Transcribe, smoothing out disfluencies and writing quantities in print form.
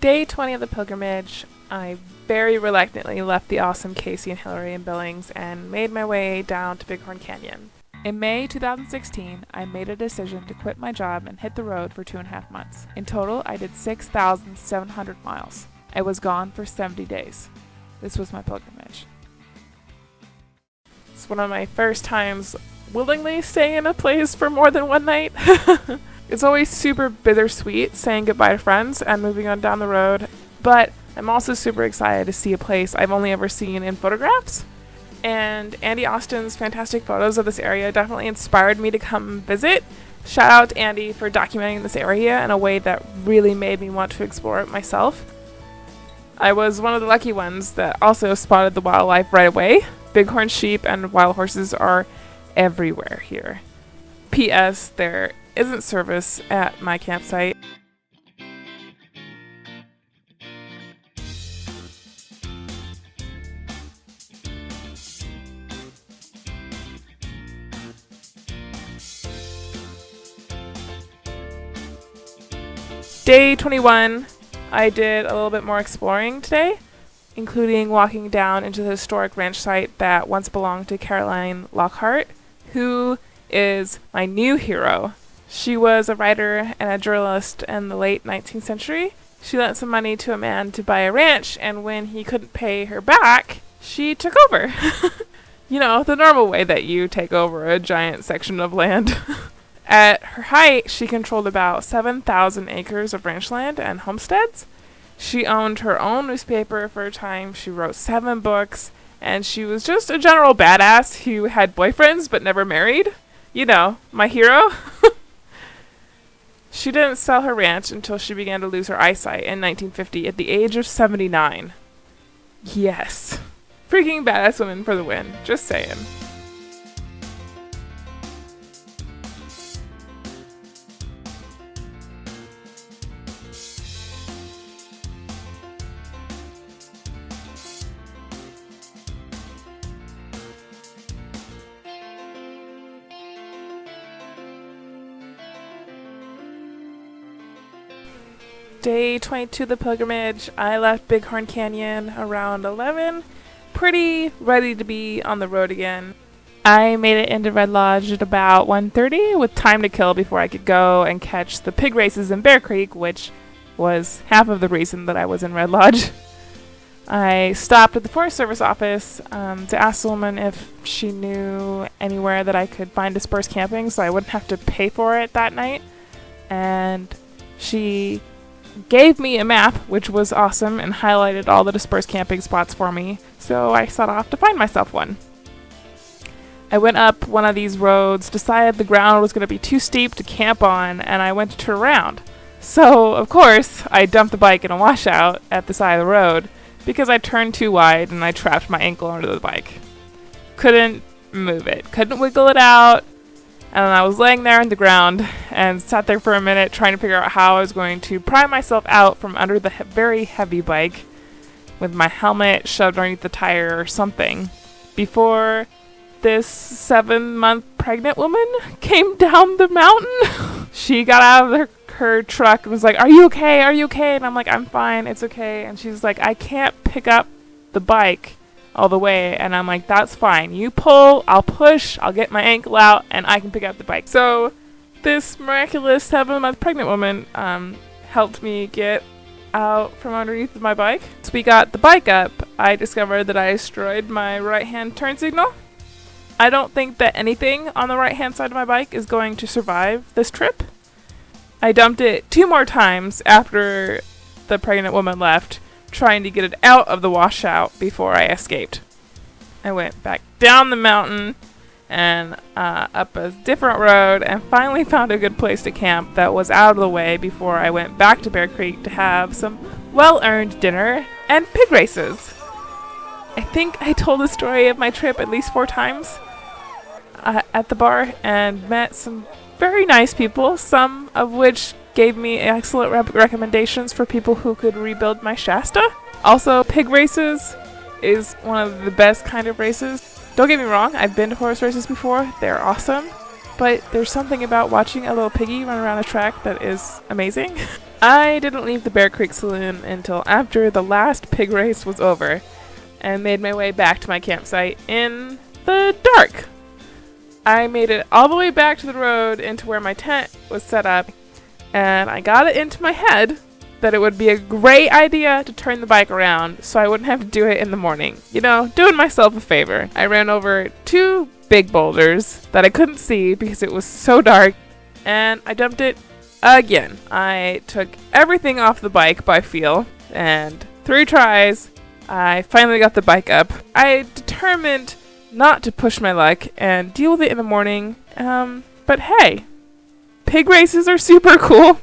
Day 20 of the pilgrimage, I very reluctantly left the awesome Casey and Hillary in Billings and made my way down to Bighorn Canyon. In May 2016, I made a decision to quit my job and hit the road for 2.5 months. In total, I did 6,700 miles. I was gone for 70 days. This was my pilgrimage. It's one of my first times willingly staying in a place for more than one night. It's always super bittersweet saying goodbye to friends and moving on down the road, but I'm also super excited to see a place I've only ever seen in photographs. And Andy Austin's fantastic photos of this area definitely inspired me to come visit. Shout out to Andy for documenting this area in a way that really made me want to explore it myself. I was one of the lucky ones that also spotted the wildlife right away. Bighorn sheep and wild horses are everywhere here. P.S. There isn't service at my campsite. Day 21, I did a little bit more exploring today, including walking down into the historic ranch site that once belonged to Caroline Lockhart, who is my new hero. She was a writer and a journalist in the late 19th century. She lent some money to a man to buy a ranch, and when he couldn't pay her back, she took over. You know, the normal way that you take over a giant section of land. At her height, she controlled about 7,000 acres of ranch land and homesteads. She owned her own newspaper for a time. She wrote 7 books, and she was just a general badass who had boyfriends but never married. You know, my hero. She didn't sell her ranch until she began to lose her eyesight in 1950 at the age of 79. Yes. Freaking badass women for the win. Just saying. Day 22 of the pilgrimage, I left Bighorn Canyon around 11, pretty ready to be on the road again. I made it into Red Lodge at about 1:30 with time to kill before I could go and catch the pig races in Bearcreek, which was half of the reason that I was in Red Lodge. I stopped at the Forest Service office to ask the woman if she knew anywhere that I could find dispersed camping so I wouldn't have to pay for it that night. And she gave me a map, which was awesome, and highlighted all the dispersed camping spots for me, so I set off to find myself one. I went up one of these roads, decided the ground was going to be too steep to camp on, and I went to turn around. So, of course, I dumped the bike in a washout at the side of the road, because I turned too wide and I trapped my ankle under the bike. Couldn't move it, couldn't wiggle it out, and I was laying there on the ground and sat there for a minute trying to figure out how I was going to pry myself out from under the very heavy bike with my helmet shoved underneath the tire or something before this 7-month pregnant woman came down the mountain. She got out of her truck and was like, "Are you okay? Are you okay?" And I'm like, "I'm fine. It's okay." And she's like, "I can't pick up the bike all the way." And I'm like, "That's fine. You pull, I'll push, I'll get my ankle out, and I can pick up the bike." So this miraculous 7-month pregnant woman helped me get out from underneath my bike. So we got the bike up. I discovered that I destroyed my right-hand turn signal. I don't think that anything on the right-hand side of my bike is going to survive this trip. I dumped it 2 more times after the pregnant woman left, trying to get it out of the washout before I escaped. I went back down the mountain and up a different road and finally found a good place to camp that was out of the way before I went back to Bearcreek to have some well-earned dinner and pig races. I think I told the story of my trip at least 4 times at the bar and met some very nice people, some of which gave me excellent recommendations for people who could rebuild my Shasta. Also, pig races is one of the best kind of races. Don't get me wrong, I've been to horse races before. They're awesome. but there's something about watching a little piggy run around a track that is amazing. I didn't leave the Bearcreek Saloon until after the last pig race was over, and made my way back to my campsite in the dark. I made it all the way back to the road into where my tent was set up, and I got it into my head that it would be a great idea to turn the bike around so I wouldn't have to do it in the morning. You know, doing myself a favor. I ran over 2 big boulders that I couldn't see because it was so dark, and I dumped it again. I took everything off the bike by feel, and 3 tries, I finally got the bike up. I determined not to push my luck and deal with it in the morning, but hey, pig races are super cool.